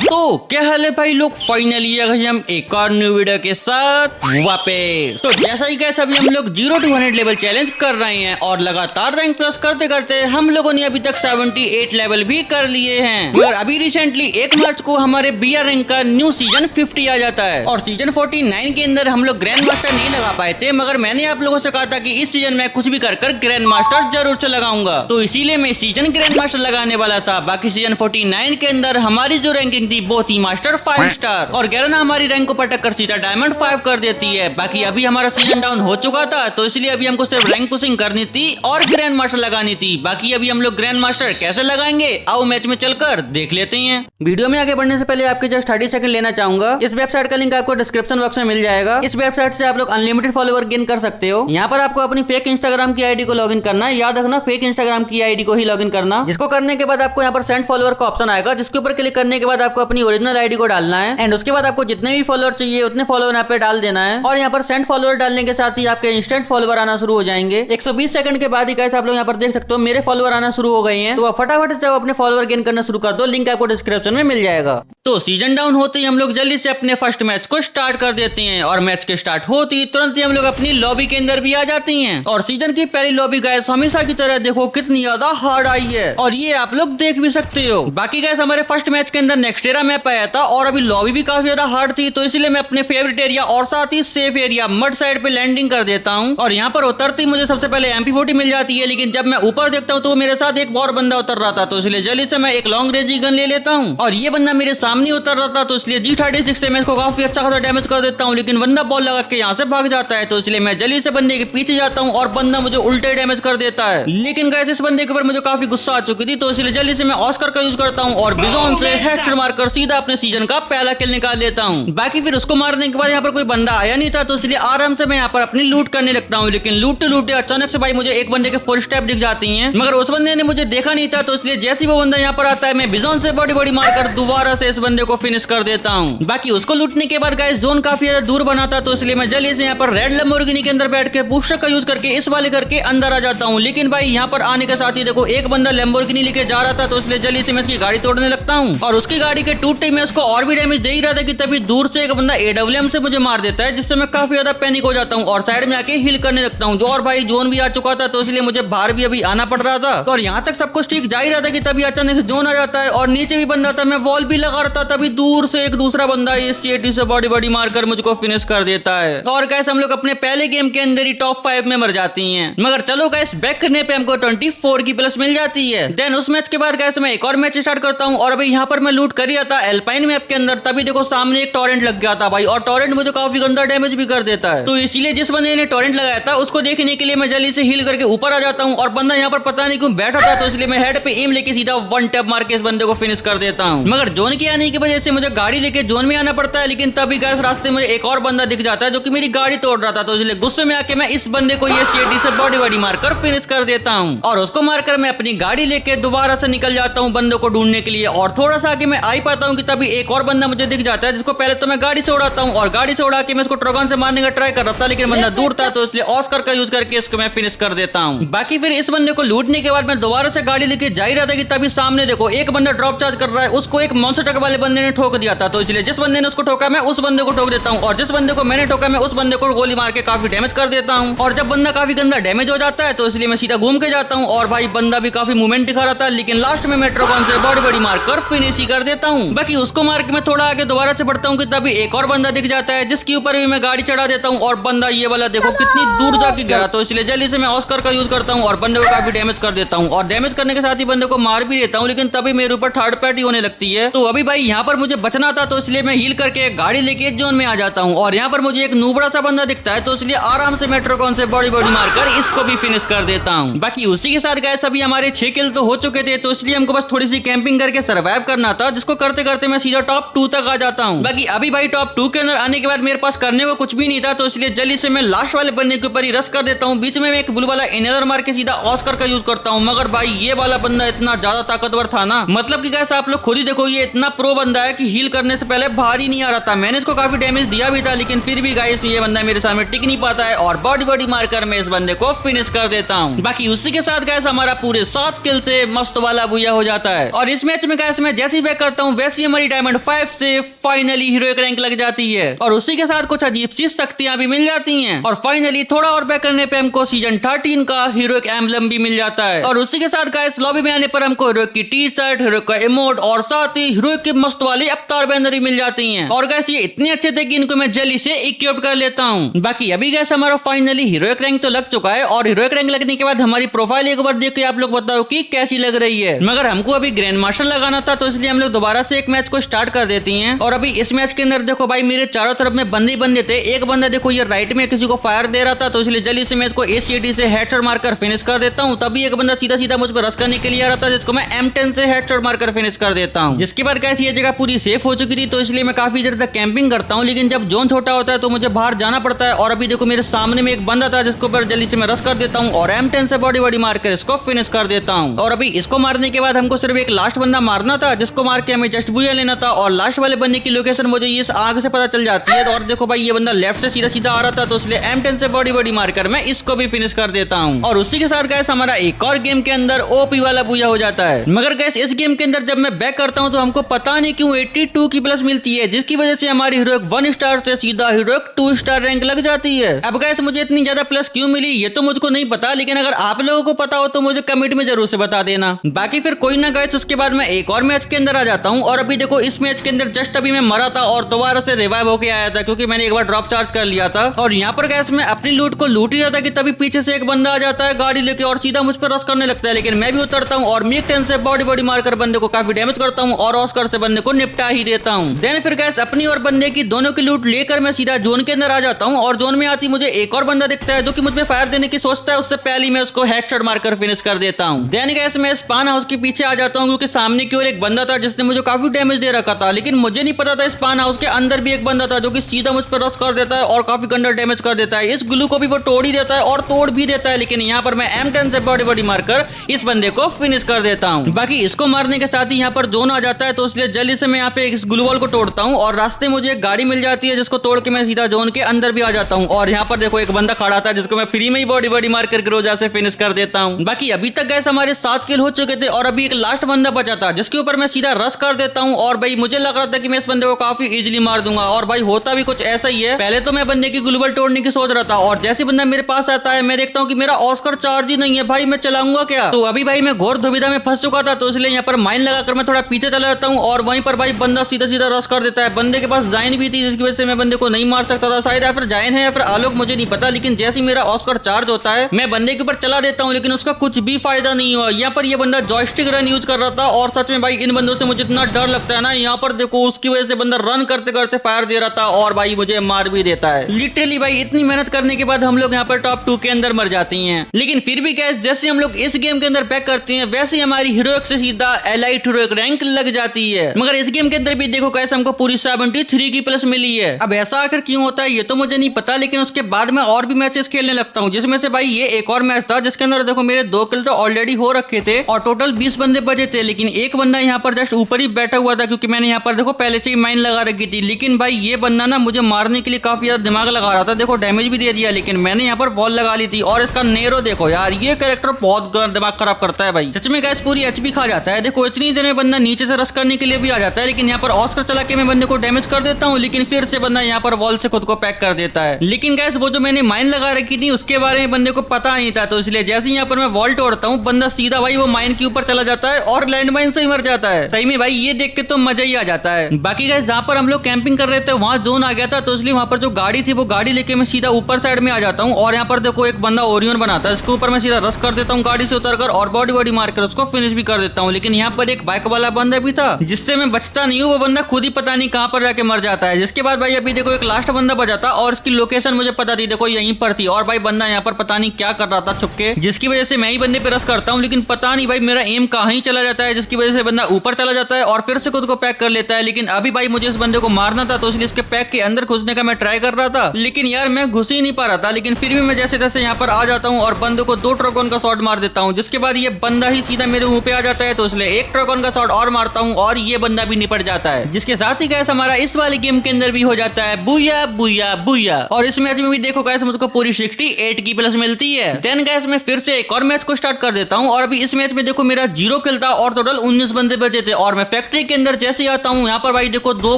तो क्या हाल है भाई लोग, फाइनली आ गए हम एक और न्यू वीडियो के साथ वापस। तो जैसा ही कैसे अभी हम लोग 0 to 100 लेवल चैलेंज कर रहे हैं और लगातार रैंक प्लस करते करते हम लोगों ने अभी तक 78 लेवल भी कर लिए हैं। और अभी रिसेंटली 1 मार्च को हमारे BR रैंक का न्यू सीजन 50 आ जाता है और सीजन 49 के अंदर हम लोग ग्रैंड मास्टर नहीं लगा पाए थे, मगर मैंने आप लोगों से कहा था कि इस सीजन में कुछ भी कर ग्रैंड मास्टर जरूर से लगाऊंगा, तो इसीलिए मैं सीजन ग्रैंड मास्टर लगाने वाला था। बाकी सीजन 49 के अंदर हमारी जो रैंकिंग थी वो थी मास्टर 5 स्टार और गैरना हमारी रैंक को पटक कर सीधा डायमंड 5 कर देती है। बाकी अभी हमारा सीजन डाउन हो चुका था, तो इसलिए अभी हमको सिर्फ रैंक पुशिंग करनी थी और ग्रैंड मास्टर लगानी थी। बाकी अभी हम लोग ग्रैंड मास्टर कैसे लगाएंगे, आओ मैच में चलकर देख लेते हैं। वीडियो में आगे बढ़ने से पहले आपके जस्ट 30 सेकंड लेना चाहूंगा। इस वेबसाइट का लिंक आपको डिस्क्रिप्शन बॉक्स में मिल जाएगा। इस वेबसाइट से आप लोग अनलिमिटेड फॉलोवर गेन कर सकते हो। यहाँ पर आपको अपनी फेक इंस्टाग्राम की आईडी को लॉगिन करना है। याद रखना, फेक इंस्टाग्राम की आईडी को ही लॉगिन करना, जिसको करने के बाद आपको यहाँ पर सेंड फॉलोवर का ऑप्शन आएगा, जिसके ऊपर क्लिक करने के बाद आपको अपनी ओरिजिनल आईडी को डालना है एंड उसके बाद आपको जितने भी फॉलोअर चाहिए उतने फॉलोअर यहाँ पे डाल देना है। और यहाँ पर सेंड फॉलोअर डालने के साथ ही आपके इंस्टेंट फॉलोअर आना शुरू हो जाएंगे। 120 सेकंड के बाद ही कैसे आप लोग यहाँ पर देख सकते हो मेरे फॉलोअर आना शुरू हो गए हैं। तो फटाफट से अपने फॉलोअर गेन करना शुरू कर दो, लिंक आपको डिस्क्रिप्शन में मिल जाएगा। तो सीजन डाउन होते ही हम लोग जल्दी से अपने फर्स्ट मैच को स्टार्ट कर देते हैं और मैच के स्टार्ट होती ही तुरंत ही हम लोग अपनी लॉबी के अंदर भी आ जाती हैं। और सीजन की पहली लॉबी गाइस हमेशा की तरह देखो कितनी ज्यादा हार्ड आई है और ये आप लोग देख भी सकते हो। बाकी गाइस हमारे फर्स्ट मैच के अंदर नेक्स्टेरा मैप आया था और अभी लॉबी भी काफी ज्यादा हार्ड थी, तो इसलिए मैं अपने फेवरेट एरिया और साथ ही सेफ एरिया मड साइड पे लैंडिंग कर देता हूँ। और यहाँ पर उतरती मुझे सबसे पहले MP40 मिल जाती है, लेकिन जब मैं ऊपर देखता हूँ तो मेरे साथ एक और बंदा उतर रहा था, तो इसलिए जल्दी से मैं एक लॉन्ग रेंज गन ले लेता हूँ और ये बंदा मेरे सामने उतर रहा था, तो इसलिए G36 से मैं इसको काफी अच्छा खासा डैमेज कर देता हूँ। लेकिन बंदा बॉल लगा के यहाँ से भाग जाता है, तो इसलिए मैं जल्दी से बंदे के पीछे जाता हूँ और बंदा मुझे उल्टे डैमेज कर देता है। लेकिन गाइस इस बंदे के ऊपर मुझे काफी गुस्सा आ चुकी थी, तो इसलिए जल्दी से मैं ऑस्कर का यूज करता हूँ और बिजॉन से हेडशॉट मारकर सीधा अपने सीजन का पहला किल निकाल देता हूँ। बाकी फिर उसको मारने के बाद यहाँ पर कोई बंदा आया नहीं था, तो इसलिए आराम से मैं यहाँ पर अपनी लूट करने लगता हूँ। लेकिन लूटते लूटते अचानक से भाई मुझे एक बंदे के फुल स्टेप दिख जाती हैं, मगर उस बंदे ने मुझे देखा नहीं था, तो इसलिए जैसे वो बंदा यहाँ पर आता है मैं बिजॉन से बड़ी बड़ी मारकर दोबारा से इस बंदे को फिनिश कर देता हूँ। बाकी उसको लूटने के बाद गाइस जोन काफी ज्यादा दूर बना था, तो इसलिए मैं जल्दी से यहाँ पर रेड लैम्बोर्गिनी के अंदर बैठ के बूस्टर का यूज करके इस वाले करके अंदर आ जाता हूँ। लेकिन भाई यहाँ पर आने के साथ ही देखो एक बंदा लैम्बोर्गिनी लेके जा रहा था, तो इसलिए जल्दी से मैं इसकी गाड़ी तोड़ने लगता हूँ और उसकी गाड़ी के टूटते ही मैं उसको और भी डैमेज दे ही रहा था कि तभी दूर से एक बंदा AWM से मुझे मार देता है, जिससे मैं काफी ज्यादा पैनिक हो जाता हूँ और साइड में आके हील करने लगता हूँ। और भाई जोन भी आ चुका था, तो इसलिए मुझे बाहर भी अभी आना पड़ रहा था और यहाँ तक सब कुछ ठीक जा ही रहा था कि तभी अचानक से जोन आ जाता है और नीचे भी बंदा था, मैं वॉल भी लगा रहा था, तभी दूर से एक दूसरा बंदा इस CAT से बॉडी बॉडी मारकर मुझको फिनिश कर देता है। और गैस हम लोग अपने पहले गेम के अंदर ही टॉप 5 में मर जाती हैं। मगर चलो गैस बैक करने पे हमको 24 की प्लस मिल जाती है। देन उस मैच के बाद गैस मैं एक और मैच स्टार्ट करता हूँ और अभी यहाँ पर मैं लूट कर ही था एल्पाइन मैप के अंदर, तभी देखो सामने एक टॉरेंट लग गया था भाई और टॉरेंट मुझे काफी गंदा डैमेज भी कर देता है। तो इसीलिए जिस बंदे ने टॉरेंट लगाया था उसको देखने के लिए मैं जल्दी से हील करके ऊपर आ जाता हूँ और बंदा यहाँ पर पता नहीं क्यों बैठा था, तो इसलिए मैं हेड पे एम लेके सीधा वन टैप मार के इस बंदे को फिनिश कर देता हूँ। मगर जोन के आने की वजह से मुझे गाड़ी लेके जोन में आना पड़ता है, लेकिन तभी गैस रास्ते में एक और बंदा दिख जाता है जो कि मेरी गाड़ी तोड़ रहा था, तो इसलिए गुस्से में आके मैं इस बंदे को ये CAT से बॉडी बॉडी मारकर फिनिश कर देता हूँ और उसको मारकर मैं अपनी गाड़ी लेके दोबारा से निकल जाता हूँ बंदों को ढूंढने के लिए। और थोड़ा सा आगे मैं आ ही पाता हूँ कि तभी एक और बंदा मुझे दिख जाता है, जिसको पहले तो मैं गाड़ी से उड़ाता हूँ और गाड़ी से उड़ा के मैं उसको ट्रगन से मारने का ट्राई कर रहा था, लेकिन बंदा दूर था, तो इसलिए ऑस्कर का यूज करके इसको मैं फिनिश कर देता हूँ। बाकी फिर इस बंदे को लूटने के बाद मैं दोबारा से गाड़ी लेके जा ही रहा था कि तभी सामने देखो एक बंदा ड्रॉप चार्ज कर रहा है, उसको एक मॉन्स्टर ट्रक वाले बंदे ने ठोक दिया था, तो इसलिए जिस बंदे ने उसको ठोका मैं उस बंदे को ठोक देता हूँ और जिस बंदे को मैंने ठोका मैं उस बंदे को गोली मार के काफी डैमेज कर देता हूँ। और जब बंदा काफी गंदा डैमेज हो जाता है, तो इसलिए मैं सीधा घूम के जाता हूँ और भाई बंदा भी काफी मूवमेंट दिखा रहा था, लेकिन लास्ट में मैं ट्रगन से बॉडी बॉडी मारकर फिनिश ही कर देता हूँ। बाकी उसको मार के मैं थोड़ा आगे दोबारा से बढ़ता हूँ कि तभी एक और बंदा दिख जाता है, जिसके ऊपर भी मैं गाड़ी चढ़ा देता हूँ और बंदा ये वाला देखो कितनी दूर जाके गिरा, तो इसलिए जल्दी से मैं ऑस्कर का यूज करता हूँ और बंदे को काफी डैमेज कर देता हूँ और डैमेज करने के साथ ही बंदे को मार भी देता हूँ। लेकिन तभी मेरे ऊपर थर्ड पार्टी होने लगती है, तो अभी भाई यहाँ पर मुझे बचना था, तो इसलिए मैं हील करके गाड़ी लेके जोन में आ जाता हूँ और यहाँ पर मुझे एक नूबड़ा सा बंदा दिखता है, तो इसलिए आराम से मैं ट्रगन से बॉडी बॉडी मारकर इसको भी फिनिश कर देता हूँ। बाकी उसी के साथ गाइस अभी हमारे 6 किल तो हो चुके थे, तो इसलिए हमको बस थोड़ी सी कैंपिंग करके सर्वाइव करना था, जिसको करते करते मैं सीधा टॉप 2 तक आ जाता हूँ। बाकी अभी भाई टॉप 2 के अंदर आने के बाद मेरे पास करने को कुछ भी नहीं था, तो इसलिए जल्दी से मैं लास्ट वाले बंदे के ऊपर ही रश कर देता हूँ। बीच में मैं एक ब्लू वाला इनर मार के सीधा ऑस्कर का यूज करता हूँ, मगर भाई ये वाला बंदा इतना ज्यादा ताकतवर था ना, मतलब कि गाइस आप लोग खुद ही देखो ये इतना प्रो प्रो बंदा है कि हील करने से पहले भारी नहीं आ रहा था। मैंने इसको काफी डैमेज दिया भी था, लेकिन फिर भी गाइस ये बंदा मेरे सामने टिक नहीं पाता है और बॉडी बॉडी मारकर मैं इस बंदे को फिनिश कर देता हूँ। बाकी उसी के साथ गाइस हमारा पूरे 7 किल से मस्त वाला बुया हो जाता है। और इस मैच में गाइस मैं जैसे ही बैक करता हूँ वैसे हमारी डायमंड 5 से फाइनली हीरोइक रैंक लग जाती है और उसी के साथ कुछ अजीब सी शक्तियां भी मिल जाती हैं। और फाइनली थोड़ा और बैक करने पे हमको सीजन 13 का हीरोइक एम्बलम भी मिल जाता है। और उसी के साथ गाइस लॉबी में आने पर हमको हीरोइक की टी शर्ट, हीरोइक का इमोट और साथ ही हीरोइक के मस्त वाले अवतार बैनर भी मिल जाती हैं। और गाइस ये इतने अच्छे थे कि इनको मैं जल्दी से इक्विप कर लेता हूँ। बाकी अभी गाइस हमारा फाइनली हीरोइक रैंक तो लग चुका है और हीरोइक रैंक लगने के बाद हमारी प्रोफाइल एक बार देख के आप लोग बताओ कि कैसी लग रही है। मगर हमको अभी ग्रैंड मास्टर लगाना था तो इसलिए हम लोग दोबारा से एक मैच को स्टार्ट कर देती हैं। और अभी इस मैच के अंदर देखो भाई मेरे चारों तरफ में बंदे ही बंदे थे। एक बंदा देखो ये राइट में किसी को फायर दे रहा था तो इसलिए जल्दी से मैं इसको ACD से हेडशॉट मारकर फिनिश कर देता हूँ। तभी एक बंदा सीधा सीधा मुझ पर रश करने के लिए आ रहा था जिसको मैं M10 से हेडशॉट मारकर फिनिश कर देता हूँ। जिसके बाद कैसे ये जगह पूरी सेफ हो चुकी थी तो इसलिए मैं काफी देर तक कैंपिंग करता हूँ। लेकिन जब जोन छोटा होता है तो मुझे बाहर जाना पड़ता है। और अभी देखो मेरे सामने में एक बंदा था जिसको पर जल्दी से मैं रश कर देता हूँ और M10 से बॉडी बॉडी मारकर इसको फिनिश कर देता हूँ। और अभी इसको मारने के बाद हमको सिर्फ एक लास्ट बंदा मारना था जिसको मार के हमें जस्ट बुया लेना था। और लास्ट वाले बंदे की लोकेशन मुझे इस आग से पता चल जाती है। और देखो भाई ये बंदा लेफ्ट से सीधा सीधा आ रहा था तो इसलिए M10 से बॉडी बॉडी मारकर मैं इसको भी फिनिश कर देता हूँ। और उसी के साथ गैस हमारा एक और गेम के अंदर OP वाला बुया हो जाता है। मगर गैस इस गेम के अंदर जब मैं बैक करता हूँ तो हमको पता नहीं क्यों 82 की प्लस मिलती है, जिसकी वजह से हमारी हीरोइक 1 स्टार से सीधा हीरोइक 2 स्टार रैंक लग जाती है। अब गैस मुझे इतनी ज्यादा प्लस क्यों मिली ये तो मुझको नहीं पता, लेकिन अगर आप लोगों को पता हो तो मुझे कमेंट में जरूर से बता देना। बाकी फिर कोई ना गैस उसके बाद मैं एक और मैच के अंदर आ जाता हूँ। और अभी देखो इस मैच के अंदर जस्ट अभी मैं मरा था और दोबारा से रिवाइव होके आया था क्योंकि मैंने एक बार ड्रॉप चार्ज कर लिया था। और यहाँ पर गैस मैं अपनी लूट को लूट ही रहा था कि तभी पीछे से एक बंदा आ जाता है गाड़ी लेके और सीधा मुझ पर रश करने लगता है। लेकिन मैं भी उतरता हूँ और M10 से बॉडी बॉडी मारकर बंदे को काफी डैमेज करता हूँ और ऑस्कर से बंदे को निपटा ही देता हूँ। देन फिर गैस अपनी और बंदे की दोनों की लूट लेकर मैं सीधा जोन के अंदर आ जाता हूँ। और जोन में आती मुझे एक और बंदा दिखता है जो कि मुझ पे फायर देने की सोचता है। उससे पहले मैं उसको हेडशॉट मारकर फिनिश कर देता हूँ। देन गैस मैं स्पान हाउस के पीछे आ जाता हूँ क्योंकि सामने की ओर एक बंदा था जिसने मुझे काफी डैमेज दे रखा था। लेकिन मुझे नहीं पता था स्पान हाउस के अंदर भी एक बंदा था जो कि सीधा मुझ पर रश कर देता है और काफी गंदा डैमेज कर देता है। इस ग्लू को भी वो तोड़ ही देता है और तोड़ भी देता है। लेकिन यहाँ पर मैं M10 से बॉडी बॉडी मारकर इस बंदे को फिनिश कर देता हूँ। बाकी इसको मारने के साथ ही यहाँ पर जोन आ जाता है तो इसलिए जल्दी से मैं यहाँ पे इस ग्लू वॉल को तोड़ता हूँ और रास्ते मुझे एक गाड़ी मिल जाती है जिसको तोड़ के मैं सीधा जोन के अंदर भी आ जाता हूँ। और यहाँ पर देखो एक बंदा खड़ा था जिसको मैं फ्री में ही बॉडी बॉडी मार करके रोजा से फिनिश कर देता हूँ। बाकी अभी तक गैस हमारे 7 किल हो चुके थे और अभी एक लास्ट बंदा बचा था जिसके ऊपर मैं सीधा रश कर देता हूँ। और भाई मुझे लग रहा था कि मैं इस बंदे को काफी इजीली मार दूंगा और भाई होता भी कुछ ऐसा ही है। पहले तो मैं बंदे की ग्लूवल तोड़ने की सोच रहा था और जैसे बंदा मेरे पास आता है मैं देखता हूँ कि मेरा ऑस्कर चार्ज ही नहीं है। भाई मैं चलाऊंगा क्या? तो अभी भाई मैं घोर दुविधा में फंस चुका था तो इसलिए यहाँ पर माइन लगाकर मैं थोड़ा पीछे चला जाता हूँ और वहीं पर भाई बंदा सीधा सीधा रश कर देता है। बंदे के पास जाइन भी थी जिसकी वजह से मैं बंदे को नहीं मार सकता था। शायद या फिर जाइन है या फिर आलोक, मुझे नहीं पता। लेकिन जैसे ही मेरा ऑस्कर चार्ज होता है मैं बंदे के ऊपर चला देता हूँ लेकिन उसका कुछ भी फायदा नहीं हुआ। यहाँ पर ये बंदा जॉयस्टिक रन यूज कर रहा था और सच में भाई इन बंदों से मुझे इतना डर लगता है ना। यहाँ पर देखो उसकी वजह से बंदा रन करते करते फायर दे रहा था और भाई मुझे मार भी देता है। लिटरली भाई इतनी मेहनत करने के बाद हम लोग यहाँ पर टॉप 2 के अंदर मर जाती हैं। लेकिन फिर भी गैस जैसे हम लोग इस गेम के अंदर बैक करते हैं वैसे ही हमारी हीरोइक से सीधा एलाइट हीरोइक रैंक लग जाती है। मगर इस गेम के अंदर भी देखो कैसे हमको पूरी 73 की प्लस मिली है। अब ऐसा आखिर क्यों होता है ये तो मुझे नहीं पता। लेकिन उसके बाद मैं और भी मैचेस खेलने लगता हूँ जिसमें से भाई ये एक और मैच था जिसके अंदर देखो मेरे 2 किल तो ऑलरेडी हो रखे थे और टोटल 20 बंदे बचे थे। लेकिन एक बंदा यहाँ पर जस्ट ऊपर ही बैठा हुआ था क्योंकि मैंने यहाँ पर देखो पहले से ही माइन लगा रखी थी। लेकिन भाई ये बंदा ना मुझे मारने के लिए काफी ज्यादा दिमाग लगा रहा था। देखो डैमेज भी दे दिया लेकिन मैंने यहाँ पर वॉल लगा ली थी। और इसका नेरो देखो यार, ये कैरेक्टर बहुत दिमाग खराब करता है भाई, सच में गैस पूरी एचपी खा जाता है। देखो इतनी देर में बंदा नीचे से रश करने के लिए भी आ जाता है लेकिन यहाँ पर ऑस्कर चला के मैं बंदे को डैमेज कर देता हूँ। लेकिन फिर से बंदा यहाँ पर वॉल से खुद को पैक कर देता है। लेकिन गैस वो जो मैंने माइन लगा रखी थी उसके बारे में बंदे को पता नहीं था तो इसलिए जैसे ही यहाँ पर मैं वॉल तोड़ता हूँ बंदा सीधा भाई वो माइन के ऊपर चला जाता है और लैंड माइन से ही मर जाता है। सही में भाई ये देख के तो मजा ही आ जाता है। बाकी गैस जहाँ पर हम लोग कैंपिंग कर रहे थे वहाँ जोन आ गया था तो इसलिए वहाँ पर जो गाड़ी थी वो गाड़ी लेके मैं सीधा ऊपर साइड में आ जाता हूँ। और यहाँ पर देखो एक बंदा ओरियन बनाता है, इसके ऊपर मैं सीधा रश कर देता हूँ गाड़ी से उतरकर और बॉडी बॉडी मारकर उसको फिनिश भी कर देता हूँ। लेकिन यहाँ पर एक बाइक वाला बंदा भी था जिससे मैं बचता नहीं हूँ। वो बंदा खुद ही पता नहीं कहाँ पर जाके मर जाता है। जिसके बाद भाई अभी देखो एक लास्ट बंदा बचा था और इसकी लोकेशन मुझे पता थी, देखो यहीं पर थी। और भाई बंदा यहाँ पर पता नहीं क्या कर रहा था छुपके, जिसकी वजह से मैं ही बंदे पे रश करता हूँ। लेकिन पता नहीं भाई मेरा एम कहाँ ही चला जाता है जिसकी वजह से बंदा ऊपर चला जाता है और फिर से खुद को पैक कर लेता है। लेकिन अभी भाई मुझे इस बंदे को मारना था तो इसलिए इसके पैक के अंदर घुसने का मैं ट्राई कर रहा था लेकिन यार मैं घुस ही नहीं पा रहा था। लेकिन फिर भी मैं जैसे तैसे यहाँ पर आ जाता हूँ और बंदे को 2 ट्रकोन का शॉट मार देता हूँ। जिसके बाद ये बंदा ही सीधा मेरे मुंह पे आ जाता है तो इसलिए 1 ट्रकोन का शॉट और मारता हूँ और ये बंदा भी निपट जाता है, जिसके साथ ही गैस हमारा इस वाले गेम के अंदर भी हो जाता है बुया बुया बुया। और इस मैच में भी देखो गैस मुझको पूरी 68 की प्लस मिलती है। देन गैस मैं फिर से एक और मैच को स्टार्ट कर देता हूँ और अभी इस मैच में देखो मेरा 0 किल था और टोटल 19 बंदे बचे थे। और मैं फैक्ट्री के अंदर जैसे आता हूँ यहाँ पर भाई देखो 2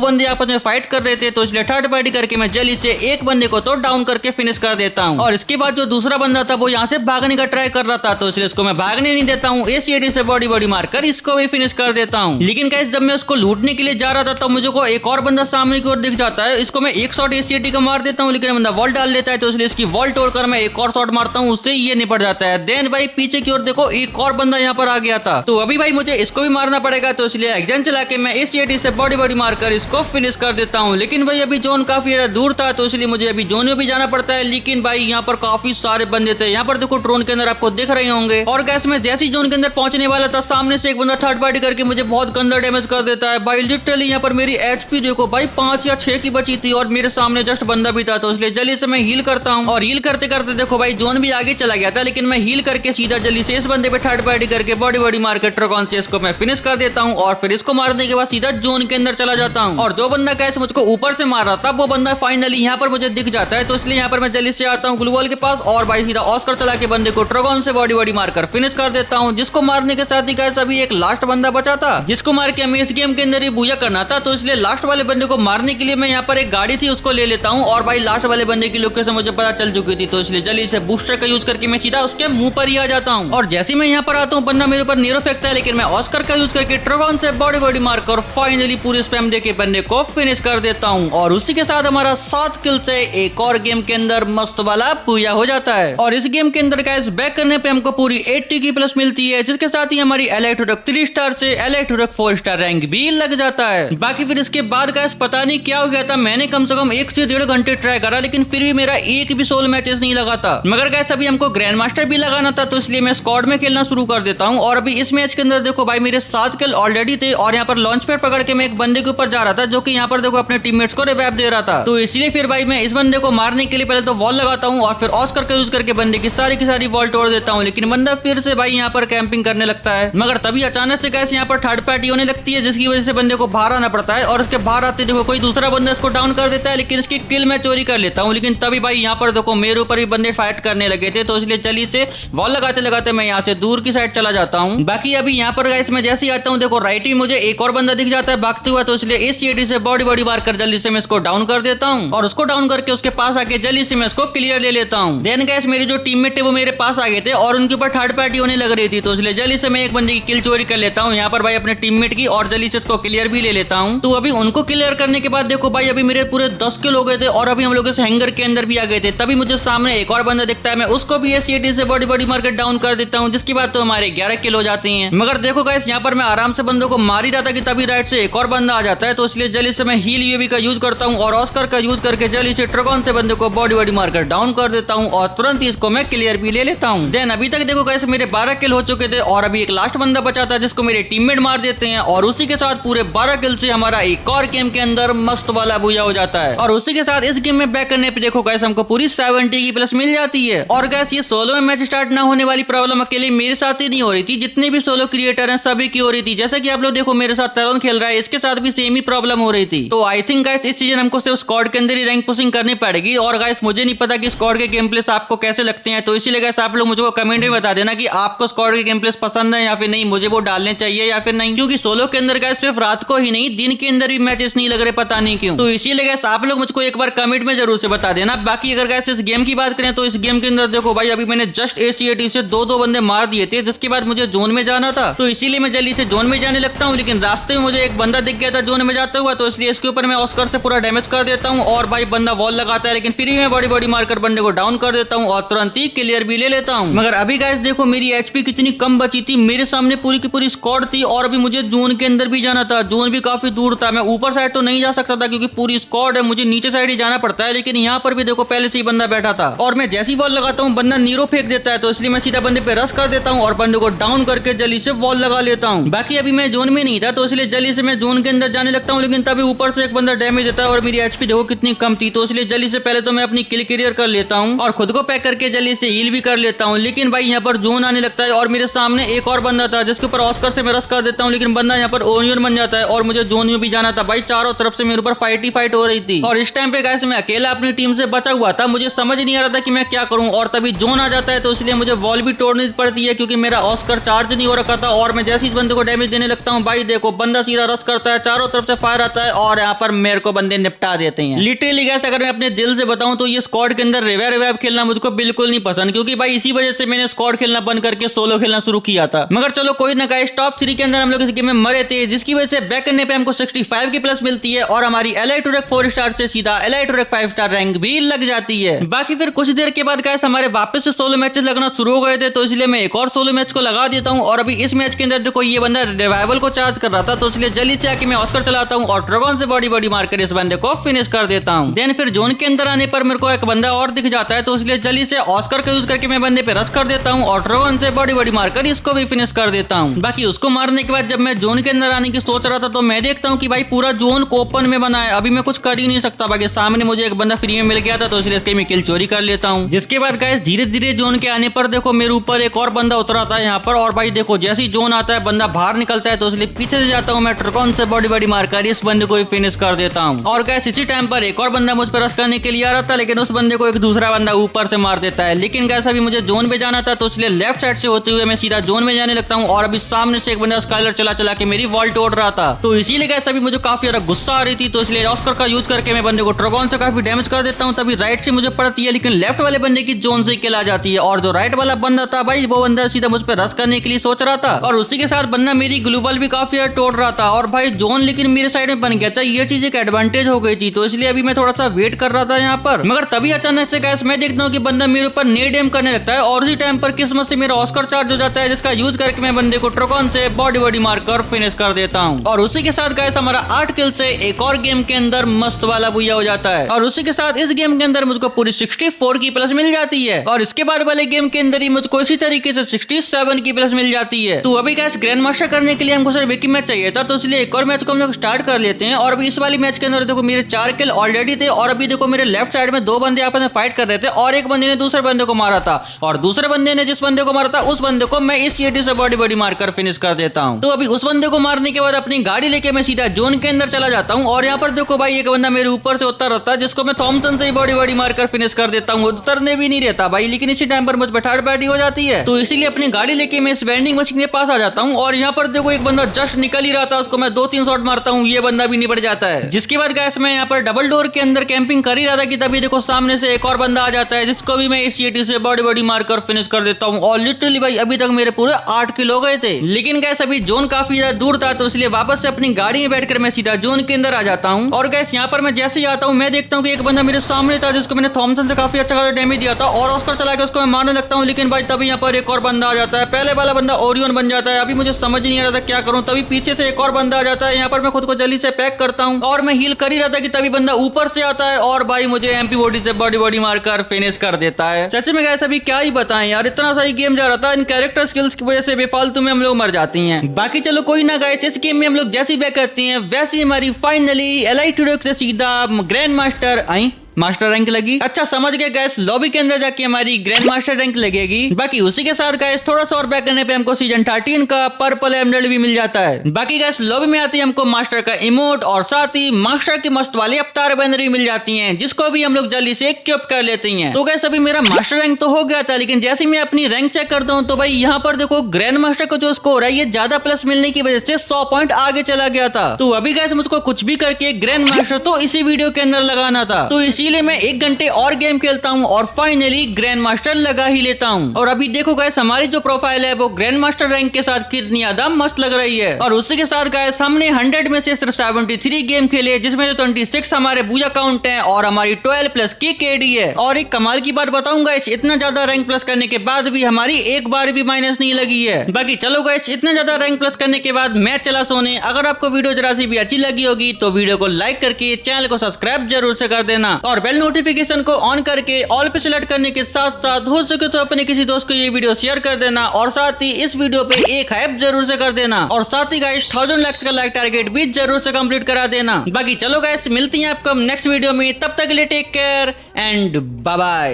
बंदे आपस में फाइट कर रहे थे, तो इसलिए थर्ड पार्टी करके मैं जल्दी से एक बंदे को तो डाउन करके फिनिश कर देता हूँ। और इसके बाद जो दूसरा बंदा था वो यहाँ से भागने का ट्राई कर रहा था, तो इसलिए इसको मैं भागने नहीं देता हूँ, एसीएडी से बॉडी बॉडी मारकर इसको भी फिनिश कर देता हूँ। लेकिन गाइस जब मैं उसको लूटने के लिए जा रहा था तो मुझे को एक और बंदा सामने की ओर दिख जाता है। इसको मैं एक शॉट एसीएडी का मार देता हूँ, लेकिन बंदा वॉल डाल देता है, तो इसलिए इसकी वॉल तोड़कर मैं एक और शॉट मारता हूँ, उससे ये निपट जाता है। देन भाई पीछे की ओर देखो एक और बंदा यहाँ पर आ गया था, तो अभी भाई मुझे इसको भी मारना पड़ेगा, तो इसलिए एग्जन चला के मैं एसीएडी से बॉडी बॉडी मारकर इसको फिनिश कर देता हूँ। लेकिन भाई अभी जोन काफी दूर था, तो इसलिए मुझे अभी जोन में भी जाना पड़ता है। लेकिन भाई यहाँ पर काफी सारे बंदे थे, यहाँ पर देखो ड्रोन के अंदर आपको दिख रहे होंगे। और गैस में जैसी जोन के अंदर पहुंचने वाला था, सामने से एक बंदा थर्ड पार्टी करके मुझे बहुत गंदा डैमेज कर देता है भाई। लिटरली यहाँ पर मेरी एचपी देखो भाई 5 या 6 की बची थी और मेरे सामने जस्ट बंदा भी था, तो इसलिए जल्दी से मैं हील करता हूँ। और हील करते करते देखो भाई जोन भी आगे चला गया था, लेकिन मैं हील करके सीधा जल्दी से इस बंदे पे थर्ड पार्टी करके बॉडी बॉडी मारकर ट्रॉगन से इसको मैं फिनिश कर देता हूँ। और फिर इसको मारने के बाद सीधा जोन के अंदर चला जाता हूँ। और जो बंदा कैसे मुझको ऊपर से मार रहा था वो बंदा फाइनली यहाँ पर मुझे दिख जाता है, तो इसलिए यहाँ पर मैं जल्दी से आता हूँ ग्लूवॉल के पास और भाई सीधा ऑस्कर चला के बंदे को ट्रॉगन से बॉडी बॉडी मारकर फिनिश कर देता हूँ। जिसको मारने के साथ ही गाइस अभी एक लास्ट बंदा बचा था, जिसको मार के हमें इस गेम के अंदर ही बुया करना था, तो इसलिए लास्ट वाले बंदे को मारने के लिए मैं यहाँ पर एक गाड़ी थी उसको ले लेता हूँ। और भाई लास्ट वाले बंदे की लोकेशन मुझे पता चल चुकी थी, तो इसलिए जल्दी से बूस्टर का यूज करके मैं सीधा उसके मुंह पर ही आ जाता हूँ। और जैसे मैं यहाँ पर आता हूँ बंदा मेरे ऊपर नीरो फेंकता है, लेकिन मैं ऑस्कर का यूज करके ट्रॉगन से बॉडी बॉडी मारकर फाइनली पूरे स्पैम दे के बंदे को फिनिश कर देता हूँ। और उसी के साथ हमारा 7 किल से एक और गेम के अंदर मस्त वाला पूजा हो जाता है। और इस गेम के अंदर गाइस बैक करने पे हमको पूरी 80 की प्लस मिलती है, जिसके साथ ही हमारी एलाइट 3 स्टार से एलाइट 4 स्टार रैंक भी लग जाता है। बाकी फिर इसके बाद गाइस पता नहीं क्या हो गया था, मैंने कम से कम 1 से 1.5 घंटे ट्राई करा, लेकिन फिर भी मेरा एक भी सोल मैचेस नहीं लगा था। मगर गाइस अभी हमको ग्रैंड मास्टर भी लगाना था, तो इसलिए मैं स्क्वाड में खेलना शुरू कर देता हूँ। और अभी इस मैच के अंदर देखो भाई मेरे 7 किल ऑलरेडी थे, और यहाँ पर लॉन्च पैड पकड़ के मैं एक बंदे के ऊपर जा रहा था, जो कि यहाँ पर देखो अपने टीममेट्स को रिवाइव दे रहा था। तो इसलिए फिर भाई मैं इस बंदे को मारने के लिए पहले तो वॉल लगाता हूँ और फिर ऑस्कर का यूज करके बंदे की सारी वॉल तोड़ देता हूँ। लेकिन बंदा फिर से भाई यहाँ पर कैंपिंग करने लगता है, मगर तभी अचानक से कैसे यहाँ पर थर्ड पार्टी होने लगती है, जिसकी वजह से बंदे को बाहर आना पड़ता है। और उसके बाहर आते देखो कोई दूसरा बंदा इसको डाउन कर देता है, लेकिन इसकी किल मैं चोरी कर लेता हूँ। लेकिन तभी भाई यहाँ पर देखो मेरे ऊपर भी बंदे फाइट करने लगे थे, तो इसलिए चली से वॉल लगाते लगाते मैं यहाँ से दूर की साइड चला जाता हूँ। बाकी अभी यहाँ पर गाइस मैं जैसे ही आता हूँ देखो राइट ही मुझे एक और बंदा दिख जाता है भागते हुआ, तो इसलिए इस सीडी से बॉडी बॉडी मार कर जल्दी से मैं इसको डाउन कर देता हूँ। और उसको डाउन करके उसके पास आके जल्दी से मैं इसको क्लियर ले लेता हूँ। देन गाइस मेरी जो टीममेट है वो मेरे पास आ गए थे और उनके ऊपर थर्ड पार्टी होने लग रही थी, तो इसलिए जल्दी से मैं एक बंदे की किल चोरी कर लेता हूँ यहाँ पर भाई अपने टीममेट की, और जल्दी से इसको क्लियर भी ले लेता हूँ। तो अभी उनको क्लियर करने के बाद देखो भाई अभी मेरे पूरे 10 किल हो गए थे, और अभी हम लोग इस हैंगर के अंदर भी आ गए थे। तभी मुझे सामने एक और बंदा दिखता है, मैं उसको भी एसीडी से बॉडी बॉडी मारकर डाउन कर देता हूँ, जिसके बाद तो हमारे 11 किल हो जाती हैं। मगर देखो गाइस यहाँ पर मैं आराम से बंदों को मार ही रहा था कि तभी राइट से एक और बंदा आ जाता है, तो इसलिए जल्दी से मैं हील यूएवी का यूज करता हूँ और ऑस्कर का यूज करके जल्दी से ट्रॉगन से बंदे को बॉडी बॉडी मारकर डाउन कर देता हूँ, और तुरंत ही इसको मैं क्लियर भी ले लेता हूँ। देन अभी तक देखो गाइस मेरे 12 किल हो चुके थे, और अभी एक लास्ट बंदा बचा था जिसको मेरे टीममेट मार देते हैं, और उसी के साथ पूरे 12 किल से हमारा एक और गेम के अंदर मस्त वाला बुया हो जाता है। और उसी के साथ इस गेम में बैक करने पे देखो गाइस हमको पूरी 70 की प्लस मिल जाती है। और गाइस ये सोलो में मैच स्टार्ट ना होने वाली प्रॉब्लम अकेले मेरे साथ ही नहीं हो रही थी, जितने भी सोलो क्रिएटर हैं सभी की हो रही थी। जैसा कि आप लोग देखो मेरे साथ तरुण खेल रहा है, इसके साथ भी सेम ही प्रॉब्लम हो रही थी। तो आई थिंक गाइस इस सीजन हमको सिर्फ स्क्वाड के अंदर ही रैंक पुशिंग करनी पड़ेगी। और गाइस मुझे नहीं पता कि स्क्वाड के गेम प्लेस आपको कैसे लगते हैं, तो इसीलिए गाइस आप लोग मुझे कमेंट में बता देना कि आपको स्क्वाड के गेम प्लेस पसंद है या फिर नहीं, मुझे वो डालने चाहिए या फिर नहीं। क्योंकि सोलो के अंदर गाइस सिर्फ रात को ही नहीं दिन के अंदर भी मैचेस नहीं लग रहे, पता नहीं क्यों। तो इसीलिए गाइस आप लोग मुझको एक बार कमेंट में जरूर से बता देना। बाकी अगर गाइस इस गेम की बात करें तो इस गेम के अंदर देखो भाई अभी मैंने जस्ट एसीएटी से दो बंदे मार दिए थे, जिसके बाद मुझे जोन में जाना था, तो इसीलिए मैं जल्दी से जोन में जाने लगता हूँ। लेकिन रास्ते में मुझे एक बंदा दिख गया था जोन में जाता हुआ, तो इसलिए इसके ऊपर मैं ऑस्कर से पूरा डैमेज कर देता हूँ, और भाई बंदा वॉल लगाता है, लेकिन फिर भी मैं बॉडी बॉडी मारकर बंदे को डाउन कर देता हूँ और तुरंत ही क्लियर भी ले लेता हूँ। मगर अभी गाइस देखो मेरी एचपी कितनी कम बची थी, मेरे सामने पूरी की पूरी स्क्वाड थी, और अभी मुझे जोन के अंदर भी जाना था। जोन भी काफी दूर था, मैं ऊपर साइड तो नहीं जा सकता था क्योंकि पूरी स्क्वाड है, मुझे नीचे साइड ही जाना पड़ता है। लेकिन यहाँ पर भी देखो पहले से ही बंदा बैठा था, और मैं जैसी वॉल लगाता हूँ बंदा नीरो फेंक देता है, तो इसलिए मैं सीधा बंदे पे रश कर देता हूँ और बंदे को डाउन करके जल्दी से वॉल लगा लेता हूँ। बाकी अभी मैं जोन में नहीं था, तो इसलिए जल्दी से मैं जोन के अंदर जाने लगता हूँ, लेकिन तभी ऊपर से एक बंदा डैमेज देता है, और मेरी एचपी देखो कितनी कम थी, तो इसलिए जल्दी से पहले तो मैं अपनी किल क्लियर कर लेता हूँ और खुद को पैक करके जल्दी से हील भी कर लेता हूँ। लेकिन भाई यहाँ पर जोन आने लगता है, और मेरे सामने एक और बंदा था जिसके ऊपर ऑस्कर से मैं रश कर देता हूँ, लेकिन बंदा यहाँ पर ऊपर ओनियन बन जाता है और मुझे जोन में भी जाना था भाई। चारों तरफ से मेरे ऊपर फाइट ही फाइट हो रही थी और इस टाइम पे गाइस मैं अकेला अपनी टीम से बचा हुआ था। मुझे समझ नहीं आ रहा था कि मैं क्या करूं और तभी जोन आ जाता है तो इसलिए मुझे वॉल भी तोड़नी पड़ती है क्योंकि मेरा ऑस्कर चार्ज नहीं हो रखा था। और मैं जैसे इस बंदे को डैमेज देने लगता हूँ भाई देखो बंदा सीधा रश करता है, चारों तरफ से फायर आता है और यहाँ पर मेरे को बंदे निपटा देते हैं। लिटरली गाइस अगर मैं अपने दिल से बताऊं तो ये स्क्वाड के अंदर रिवाइव खेलना मुझको बिल्कुल नहीं पसंद, क्योंकि भाई इसी वजह से मैंने स्क्वाड खेलना बंद करके सोलो खेलना शुरू किया था। मगर चलो कोई ना गाइस, टॉप 3 के अंदर हम लोग इस गेम में मरे थे जिसकी वजह से बैक करने पे हमको 65 की प्लस मिलती है और हमारी एलाइट रैंक 4 स्टार से सीधा एलाइट रैंक 5 स्टार रैंक भी लग जाती है। बाकी फिर कुछ देर के बाद गाइस हमारे वापस से सोलो मैचेस लगना शुरू हो गए थे तो इसलिए मैं एक और सोलो मैच को लगा देता हूं। और अभी इस मैच के अंदर देखो ये बंदा रिवाइवल को चार्ज कर रहा था तो इसलिए जल्दी से आके मैं ऑस्कर चलाता हूं और ड्रैगन से बॉडी मारकर इस बंदे को फिनिश कर देता हूं। देन फिर जोन के अंदर आने पर मेरे को एक बंदा और दिख जाता है तो इसलिए जल्दी से ऑस्कर का यूज करके मैं बंदे पे रश कर देता हूं और ड्रैगन से बॉडी मारकर इसको भी फिनिश कर देता हूं। बाकी उसको मारने के बाद जब मैं जोन के अंदर आने की सोच रहा था तो मैं देखता हूं कि भाई पूरा जोन ओपन में बना है, अभी मैं कुछ कर ही नहीं सकता। बाकी सामने मुझे एक बंदा फ्री में मिल गया था तो इसलिए इसके मैं किल चोरी कर लेता हूं। जिसके बाद गाइस धीरे धीरे जोन के आने पर देखो मेरे ऊपर एक और बंदा उतरा था यहाँ पर और भाई देखो जैसे ही जोन आता है बंदा बाहर निकलता है तो इसलिए पीछे से जाता हूँ मैं ड्रैगन से बॉडी मारकर इस बंदे को भी फिनिश कर देता हूँ। और गाइस इसी टाइम पर एक और बंदा मुझ पर रश करने के लिए आ रहा था लेकिन उस बंदे को एक दूसरा बंदा ऊपर से मार देता है। लेकिन गाइस अभी मुझे जोन में जाना था तो इसलिए लेफ्ट साइड से होते हुए मैं सीधा जोन में जाने लगता हूँ और अभी सामने से एक बंदा स्काइलर चला के मेरी वॉल तोड़ रहा था तो इसीलिए गाइस अभी मुझे काफी ज्यादा गुस्सा आ रही थी तो इसलिए ऑस्कर का यूज करके मैं बंदे को ड्रैगन से काफी डैमेज कर देता हूँ। तभी राइट से मुझे पड़ती है लेकिन लेफ्ट वाले बंदे की जोन से किल आ जाती है और जो राइट वाला बंदा था भाई वो बंदा सीधा मुझ पर रश करने के लिए सोच रहा था और उसी के साथ बंदा मेरी ग्लोबल भी काफी ज्यादा तोड़ रहा था और भाई जोन लेकिन मेरे साइड में बन गया था। ये चीज एक एडवांटेज हो गई थी तो इसलिए अभी मैं थोड़ा सा वेट कर रहा था यहाँ पर। मगर तभी अचानक से गाइस मैं देखता हूँ कि बंदा मेरे ऊपर नेड एम करने लगता है और उसी टाइम पर किस्मत से मेरा ऑस्कर चार्ज हो जाता है जिसका यूज करके मैं बंदे को ड्रैगन से बॉडी मारकर फिनिश कर देता हूँ। और उसी के साथ गाइस हमारा 8 किल से एक और गेम के अंदर मस्त वाला बुया हो जाता है और उसी के साथ इस गेम के अंदर मुझको पूरी 64 की प्लस मिल जाती है और इसके बाद वाले गेम के अंदर ही मुझको इसी तरीके से 67 की प्लस मिल जाती है। तो अभी गाइस ग्रैंड मास्टर करने के लिए हमको सिर्फ एक ही मैच चाहिए था तो इसलिए एक और मैच को हम लोग स्टार्ट कर लेते हैं। और अभी इस वाली मैच के अंदर देखो मेरे 4 किल ऑलरेडी थे और अभी देखो मेरे लेफ्ट साइड में 2 बंदे आपस में फाइट कर रहे थे और एक बंदे ने दूसरे बंदे को मारा था और दूसरे बंदे ने जिस बंदे को मारा था उस बंदे को मैं इस ईटी से बॉडी मारकर फिनिश कर देता हूँ। तो अभी उस बंदे को मारने के बाद अपनी गाड़ी लेके मैं सीधा जोन के अंदर चला जाता हूँ और यहाँ पर देखो भाई एक बंदा मेरे ऊपर से उतर रहता है जिसको मैं थॉमसन से ही बॉडी मारकर फिनिश कर देता हूँ। उतरने भी नहीं रहता भाई लेकिन इसी टाइम पर मुझ पर थर्ड पार्टी हो जाती है तो इसीलिए अपनी गाड़ी लेके मैं इस वेंडिंग मशीन के पास आ जाता हूँ और यहाँ पर देखो एक बंदा जस्ट निकल ही रहा था उसको मैं 2-3 शॉट मारता हूँ, ये बंदा भी निपट जाता है। जिसके बाद गाइस मैं यहाँ पर डबल डोर के अंदर कैंपिंग कर ही रहा था कि तभी देखो सामने से एक और बंदा आ जाता है जिसको भी मैं इस ईटी से बॉडी मारकर फिनिश कर देता हूँ। और लिटरली भाई अभी तक मेरे पूरे 8 किल हो गए थे लेकिन गाइस अभी जोन काफी ज्यादा दूर था तो इसलिए वापस से अपनी गाड़ी में बैठकर मैं सीधा जोन के अंदर आ जाता हूँ। और गाइस यहाँ पर मैं जैसे ही आता हूँ मैं देखता हूँ कि एक बंदा मेरे सामने था जिसको मैंने थॉमसन से काफी अच्छा खासा डैमेज दिया था और ऑस्कर चला के उसको मैं मारने लगता हूँ लेकिन भाई तभी यहाँ पर एक और बंदा आ जाता है। पहले वाला बंदा ओरियन बन जाता है, अभी मुझे समझ नहीं आ रहा था क्या करूँ। तभी पीछे से एक और बंदा आ जाता है, यहाँ पर मैं खुद को जल्दी से पैक करता हूँ और मैं हील कर ही रहा था कि तभी बंदा ऊपर से आता है और भाई मुझे MP40 से बॉडी मारकर फिनिश कर देता है। सच में गाइस अभी क्या ही बताएं यार, इतना सही गेम जा रहा था, इन कैरेक्टर स्किल्स की वजह से बेफालतू में हम लोग मर जाती हैं। बाकी चलो कोई ना गाइस, इस गेम में हम लोग जैसी बैक करती हैं वैसी हमारी फाइनली एलाइट रैंक से सीधा ग्रैंड मास्टर आई मास्टर रैंक लगी। अच्छा समझ गए गाइस, लॉबी के अंदर जाके हमारी ग्रैंड मास्टर रैंक लगेगी। बाकी उसी के साथ गाइस थोड़ा सा और बैक करने पे हमको सीजन 13 का पर्पल एमराल्ड भी मिल जाता है। बाकी गाइस लॉबी में आती है हमको मास्टर का इमोट और साथ ही मास्टर की मस्त वाली अवतार बैनर भी मिल जाती हैं जिसको भी हम लोग जल्दी से क्यूब कर लेते हैं। तो गाइस अभी मेरा मास्टर रैंक तो हो गया था लेकिन जैसे मैं अपनी रैंक चेक करता हूँ तो भाई यहाँ पर देखो ग्रैंड मास्टर का जो स्कोर है ये ज्यादा प्लस मिलने की वजह से 100 पॉइंट आगे चला गया था। तो अभी गाइस मुझको कुछ भी करके ग्रैंड मास्टर तो इसी वीडियो के अंदर लगाना था तो इसीलिए मैं 1 घंटे और गेम खेलता हूँ और फाइनली ग्रैंड मास्टर लगा ही लेता हूँ। और अभी देखो गाइस हमारी जो प्रोफाइल है वो ग्रैंड मास्टर रैंक के साथ कितनी ज्यादा मस्त लग रही है। और उसी के साथ गाइस हमने 100 में से सिर्फ 73 गेम खेले जिसमें जो 26 हमारे बूजा काउंट है और हमारी 12 प्लस की केडी है। और एक कमाल की बात बताऊं गाइस, इतना ज्यादा रैंक प्लस करने के बाद भी हमारी एक बार भी माइनस नहीं लगी है। बाकी चलो गाइस इतना ज्यादा रैंक प्लस करने के बाद मैं चला सोने। अगर आपको वीडियो जरा सी भी अच्छी लगी होगी तो वीडियो को लाइक करके चैनल को सब्सक्राइब जरूर से कर देना और बेल नोटिफिकेशन को ऑन करके ऑल पे सिलेक्ट करने के साथ साथ हो सके तो अपने किसी दोस्त को ये वीडियो शेयर कर देना और साथ ही इस वीडियो पे एक हाइप जरूर से कर देना और साथ ही गाइस 1000 लाइक्स का लाइक टारगेट भी जरूर से कंप्लीट करा देना। बाकी चलो गाइस मिलती हैं आपको नेक्स्ट वीडियो में, तब तक के लिए take care and bye bye.